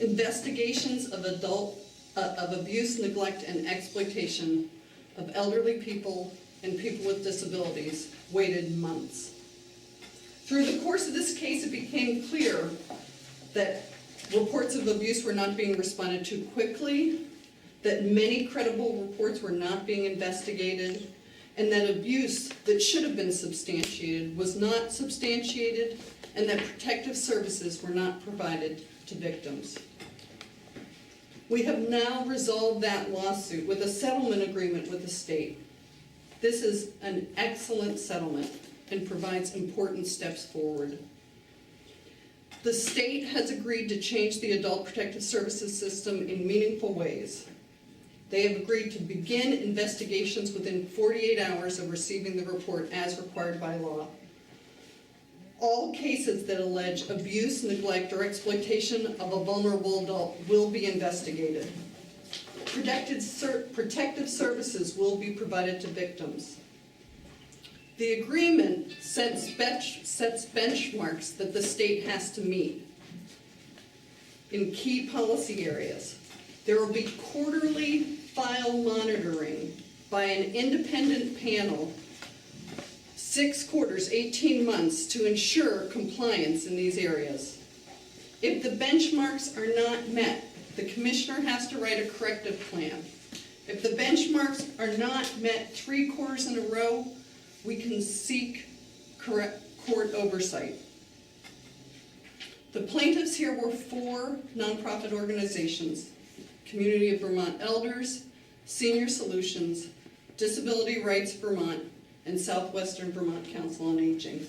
Investigations of abuse, neglect, and exploitation of elderly people and people with disabilities waited months. Through the course of this case, it became clear that reports of abuse were not being responded to quickly, that many credible reports were not being investigated, and that abuse that should have been substantiated was not substantiated, and that protective services were not provided to victims. We have now resolved that lawsuit with a settlement agreement with the state. This is an excellent settlement and provides important steps forward. The state has agreed to change the adult protective services system in meaningful ways. They have agreed to begin investigations within 48 hours of receiving the report as required by law. All cases that allege abuse, neglect, or exploitation of a vulnerable adult will be investigated. Protective services will be provided to victims. The agreement sets benchmarks that the state has to meet in key policy areas. There will be quarterly file monitoring by an independent panel, 6 quarters, 18 months, to ensure compliance in these areas. If the benchmarks are not met, the commissioner has to write a corrective plan. If the benchmarks are not met 3 quarters in a row, we can seek court oversight. The plaintiffs here were 4 nonprofit organizations: Community of Vermont Elders, Senior Solutions, Disability Rights Vermont, and Southwestern Vermont Council on Aging.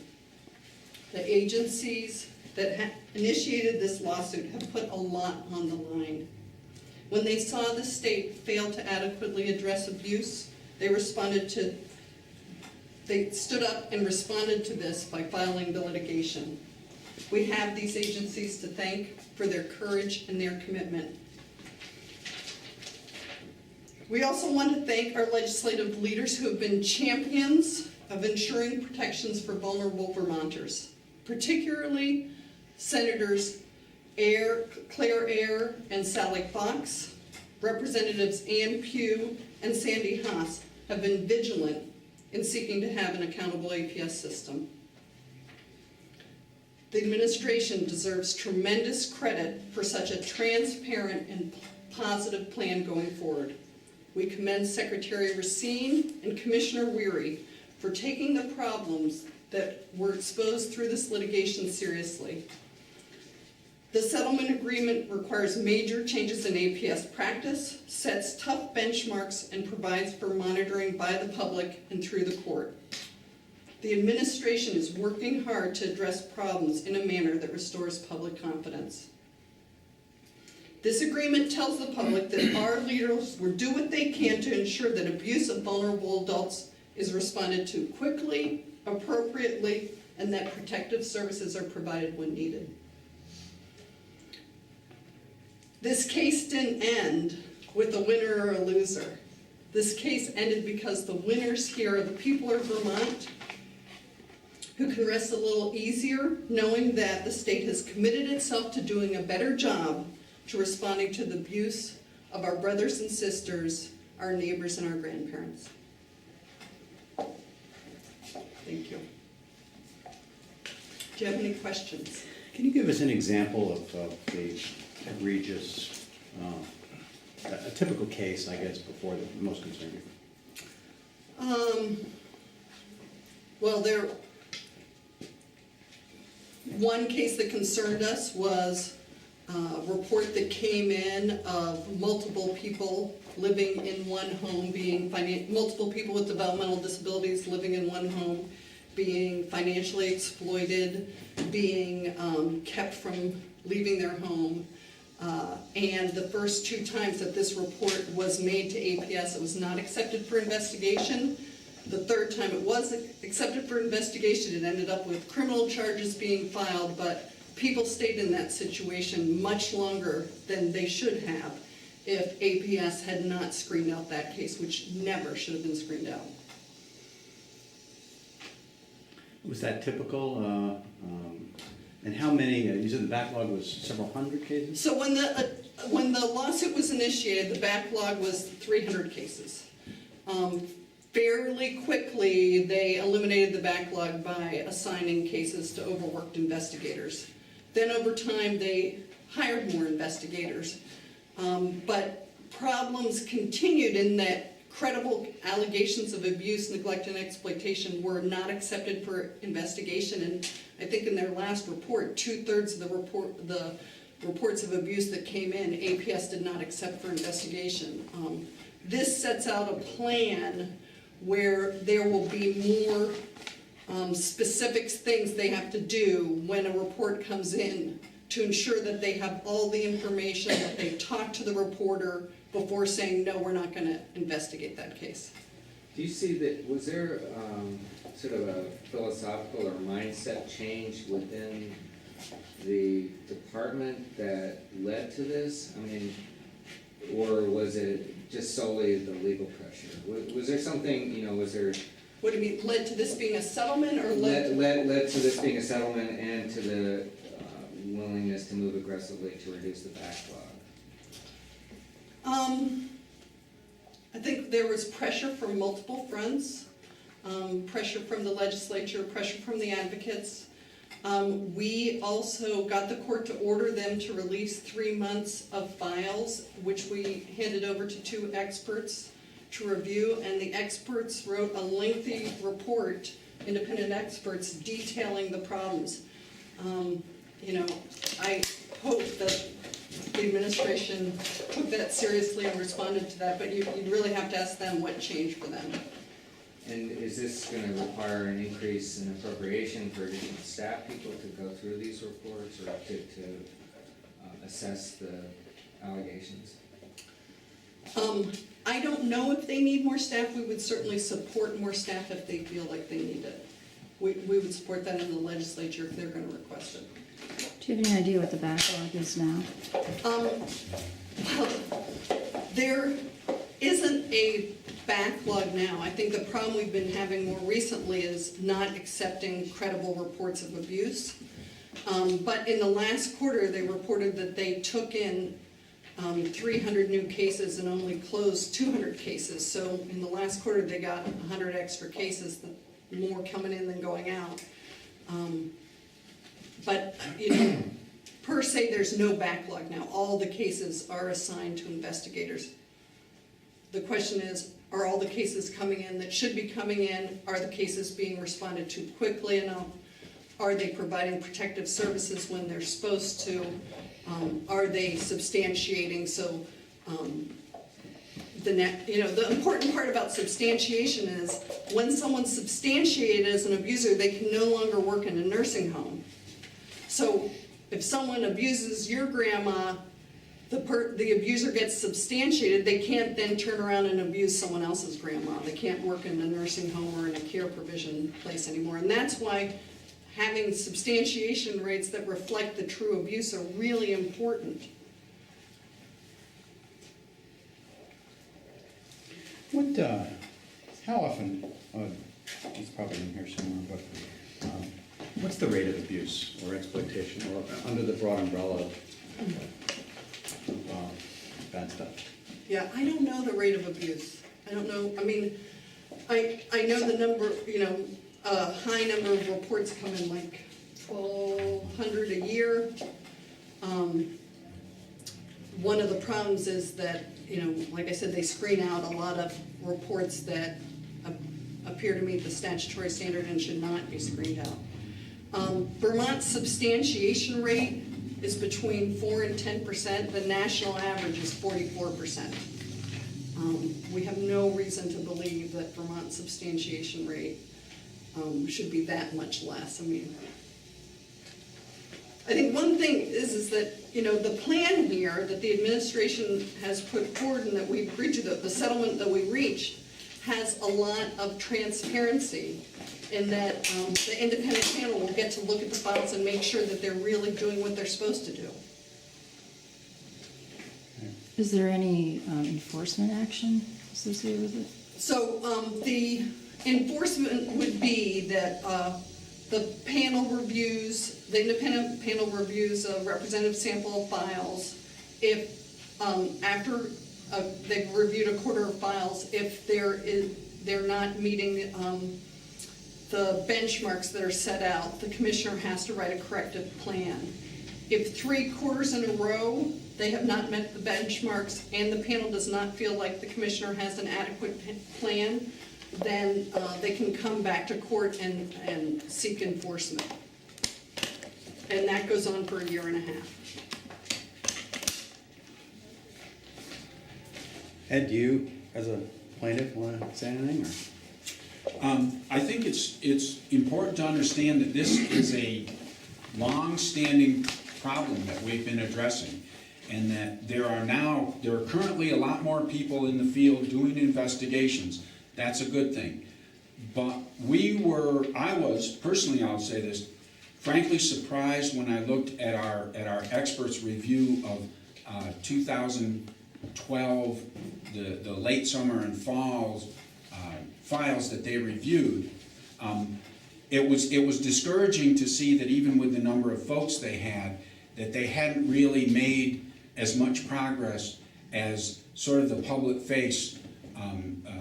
The agencies that initiated this lawsuit have put a lot on the line. When they saw the state fail to adequately address abuse, they stood up and responded to this by filing the litigation. We have these agencies to thank for their courage and their commitment. We also want to thank our legislative leaders who have been champions of ensuring protections for vulnerable Vermonters, particularly Senators Claire Ayre and Sally Fox. Representatives Ann Pugh and Sandy Haas have been vigilant in seeking to have an accountable APS system. The administration deserves tremendous credit for such a transparent and positive plan going forward. We commend Secretary Racine and Commissioner Weary for taking the problems that were exposed through this litigation seriously. The settlement agreement requires major changes in APS practice, sets tough benchmarks, and provides for monitoring by the public and through the court. The administration is working hard to address problems in a manner that restores public confidence. This agreement tells the public that our leaders will do what they can to ensure that abuse of vulnerable adults is responded to quickly, appropriately, and that protective services are provided when needed. This case didn't end with a winner or a loser. This case ended because the winners here are the people of Vermont, who can rest a little easier knowing that the state has committed itself to doing a better job to responding to the abuse of our brothers and sisters, our neighbors, and our grandparents. Thank you. Do you have any questions? Can you give us an example of the egregious, a typical case, I guess, before the most concerning? Well, one case that concerned us was a report that came in of multiple people living in one home multiple people with developmental disabilities living in one home, being financially exploited, being kept from leaving their home. And the first 2 times that this report was made to APS, it was not accepted for investigation. The 3rd time it was accepted for investigation, it ended up with criminal charges being filed, but people stayed in that situation much longer than they should have if APS had not screened out that case, which never should have been screened out. Was that typical? And how many, you said the backlog was several hundred cases? So when the lawsuit was initiated, the backlog was 300 cases. Fairly quickly, they eliminated the backlog by assigning cases to overworked investigators. Then over time, they hired more investigators. But problems continued in that credible allegations of abuse, neglect, and exploitation were not accepted for investigation. And I think in their last report, 2/3 of the reports of abuse that came in, APS did not accept for investigation. This sets out a plan where there will be more specific things they have to do when a report comes in to ensure that they have all the information, that they talk to the reporter before saying, no, we're not going to investigate that case. Do you see that, was there sort of a philosophical or mindset change within the department that led to this? I mean, or was it just solely the legal pressure? Was there something, was there... What do you mean, led to this being a settlement, or led to this being a settlement and to the willingness to move aggressively to reduce the backlog? I think there was pressure from multiple fronts, pressure from the legislature, pressure from the advocates. We also got the court to order them to release 3 months of files, which we handed over to 2 experts to review, and the experts wrote a lengthy report, independent experts, detailing the problems. I hope that the administration took that seriously and responded to that, but you'd really have to ask them what changed for them. And is this going to require an increase in appropriation for additional staff people to go through these reports or to assess the allegations? I don't know if they need more staff. We would certainly support more staff if they feel like they need it. We would support that in the legislature if they're going to request it. Do you have any idea what the backlog is now? Well, there isn't a backlog now. I think the problem we've been having more recently is not accepting credible reports of abuse. But in the last quarter, they reported that they took in 300 new cases and only closed 200 cases. So in the last quarter, they got 100 extra cases, more coming in than going out. But, per se, there's no backlog now. All the cases are assigned to investigators. The question is, are all the cases coming in that should be coming in? Are the cases being responded to quickly enough? Are they providing protective services when they're supposed to? Are they substantiating? So, the important part about substantiation is when someone's substantiated as an abuser, they can no longer work in a nursing home. So if someone abuses your grandma, the abuser gets substantiated, they can't then turn around and abuse someone else's grandma. They can't work in a nursing home or in a care provision place anymore. And that's why having substantiation rates that reflect the true abuse are really important. How often, it's probably in here somewhere, but what's the rate of abuse or exploitation or under the broad umbrella of bad stuff? Yeah, I don't know the rate of abuse. I don't know, I mean, I know the number, a high number of reports come in, like 1,200 a year. One of the problems is that, like I said, they screen out a lot of reports that appear to meet the statutory standard and should not be screened out. Vermont's substantiation rate is between 4 and 10%. The national average is 44%. We have no reason to believe that Vermont's substantiation rate should be that much less. I think one thing is that, the plan here that the administration has put forward and that we agreed to, the settlement that we reached, has a lot of transparency in that the independent panel will get to look at the files and make sure that they're really doing what they're supposed to do. Is there any enforcement action associated with it? So the enforcement would be that The panel reviews, the independent panel reviews a representative sample of files. If, after they've reviewed a quarter of files, if they're not meeting the benchmarks that are set out, the commissioner has to write a corrective plan. If 3 quarters in a row they have not met the benchmarks and the panel does not feel like the commissioner has an adequate plan, then they can come back to court and seek enforcement. And that goes on for 1.5 years. Ed, do you, as a plaintiff, want to say anything, or? I think it's important to understand that this is a long-standing problem that we've been addressing, and that there are currently a lot more people in the field doing investigations. That's a good thing. But I was, personally, I'll say this, frankly surprised when I looked at our experts' review of 2012, the late summer and fall files that they reviewed. It was discouraging to see that even with the number of folks they had, that they hadn't really made as much progress as sort of the public face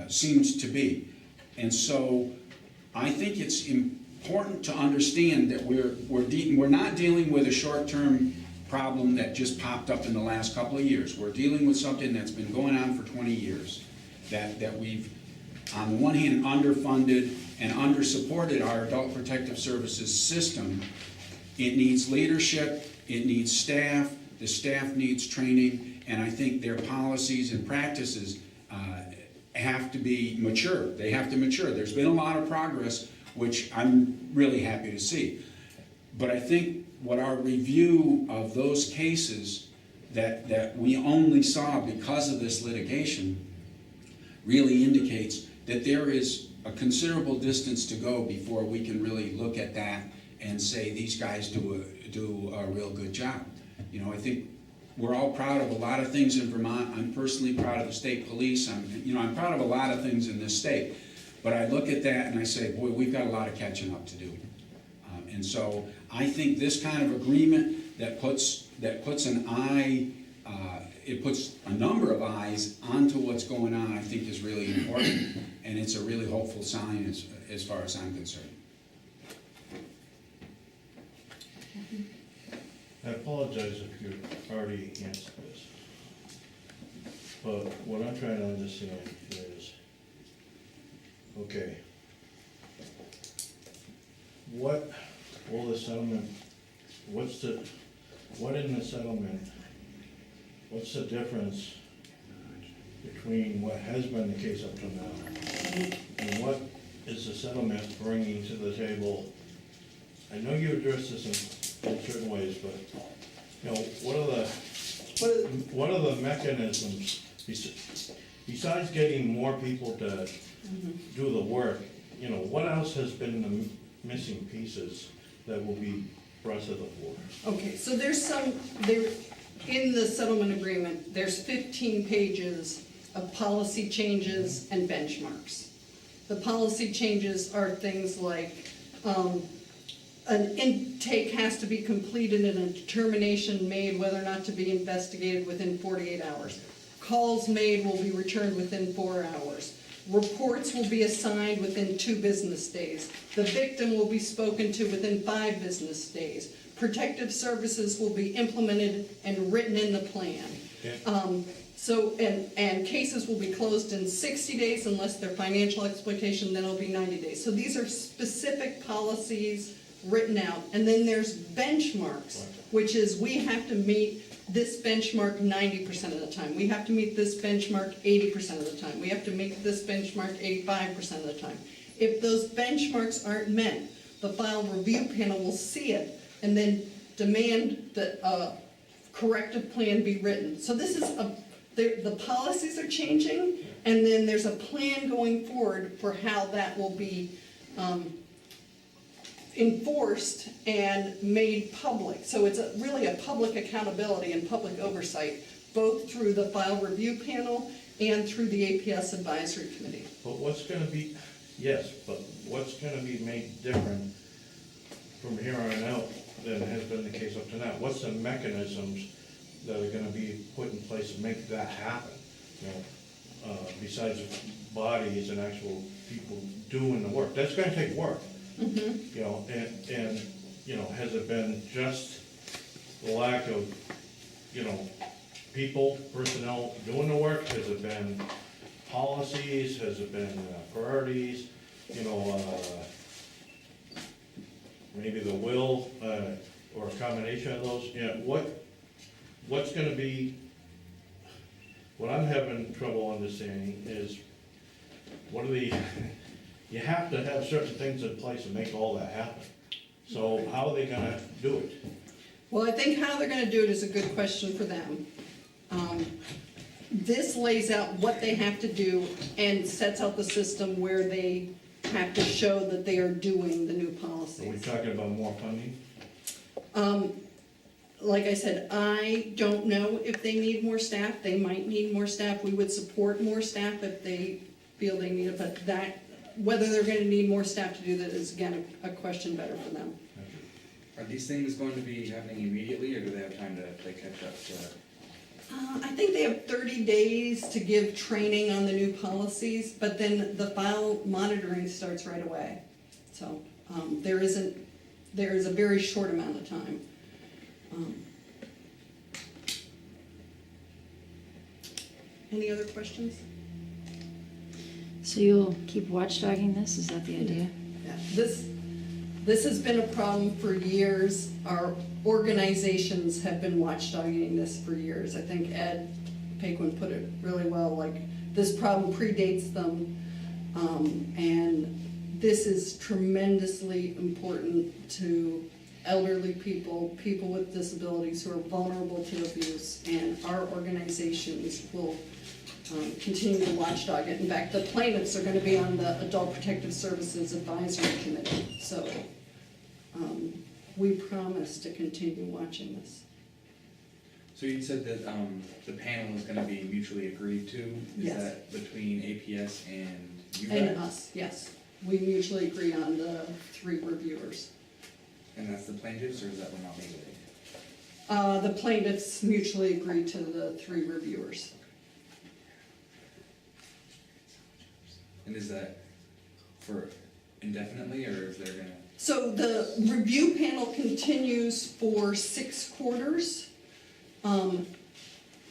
seems to be. And so I think it's important to understand that we're not dealing with a short-term problem that just popped up in the last couple of years. We're dealing with something that's been going on for 20 years, that we've, on the one hand, underfunded and undersupported our adult protective services system. It needs leadership, it needs staff, the staff needs training, and I think their policies and practices have to be mature. They have to mature. There's been a lot of progress, which I'm really happy to see. But I think what our review of those cases that we only saw because of this litigation really indicates that there is a considerable distance to go before we can really look at that and say these guys do a real good job. You know, I think we're all proud of a lot of things in Vermont. I'm personally proud of the state police. I'm proud of a lot of things in this state. But I look at that and I say, boy, we've got a lot of catching up to do. And so I think this kind of agreement that puts an eye, it puts a number of eyes onto what's going on, I think is really important, and it's a really hopeful sign as far as I'm concerned. I apologize if you already answered this, but what I'm trying to understand is, okay, what will the settlement, what in the settlement, what's the difference between what has been the case up to now, and what is the settlement bringing to the table? I know you addressed this in certain ways, but, you know, what are the mechanisms, besides getting more people to do the work, you know, what else has been the missing pieces that will be brought to the fore? Okay, so in the settlement agreement, there's 15 pages of policy changes and benchmarks. The policy changes are things like, an intake has to be completed and a determination made whether or not to be investigated within 48 hours. Calls made will be returned within 4 hours. Reports will be assigned within 2 business days. The victim will be spoken to within 5 business days. Protective services will be implemented and written in the plan. Okay. And cases will be closed in 60 days unless they're financial exploitation, then it'll be 90 days. So these are specific policies written out. And then there's benchmarks, which is we have to meet this benchmark 90% of the time. We have to meet this benchmark 80% of the time. We have to meet this benchmark 85% of the time. If those benchmarks aren't met, the file review panel will see it and then demand that a corrective plan be written. So this is the policies are changing, and then there's a plan going forward for how that will be enforced and made public. So it's really a public accountability and public oversight, both through the file review panel and through the APS advisory committee. But what's gonna be, yes, but what's gonna be made different from here on out than has been the case up to now? What's the mechanisms that are gonna be put in place to make that happen? You know, besides bodies and actual people doing the work, that's gonna take work. You know, and, you know, has it been just the lack of, you know, people, personnel doing the work? Has it been policies? Has it been priorities? You know, maybe the will, or a combination of those? You know, what's gonna be, what I'm having trouble understanding is, what are the, you have to have certain things in place to make all that happen. So how are they gonna do it? Well, I think how they're gonna do it is a good question for them. This lays out what they have to do and sets out the system where they have to show that they are doing the new Are we policies. talking about more funding? Like I said, I don't know if they need more staff. They might need more staff. We would support more staff if they feel they need it, but that, whether they're gonna need more staff to do that is, again, a question better for them. Are these things going to be happening immediately, or do they have time to play catch up to? I think they have 30 days to give training on the new policies, but then the file monitoring starts right away. So, there is a very short amount of time. Any other questions? So you'll keep watchdogging this, is that the idea? Yeah, this has been a problem for years. Our organizations have been watchdogging this for years. I think Ed Paquin put it really well, like, this problem predates them. And this is tremendously important to elderly people, people with disabilities who are vulnerable to abuse, and our organizations will continue to watchdog it. In fact, the plaintiffs are gonna be on the Adult Protective Services Advisory Committee, so we promise to continue watching this. So you said that the panel is gonna be mutually agreed to? Is Yes. that between APS and you And guys? us, yes. We mutually agree on the 3 reviewers. And that's the plaintiffs, or is that one not legally? The plaintiffs mutually agree to the 3 reviewers. And is that for indefinitely, or is there gonna? So the review panel continues for 6 quarters.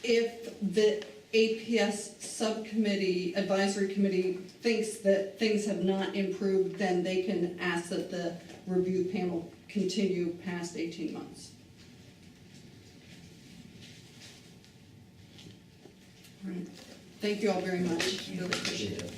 If the APS subcommittee, advisory committee thinks that things have not improved, then they can ask that the review panel continue past 18 months. All right. Thank you all very much. Really appreciate it.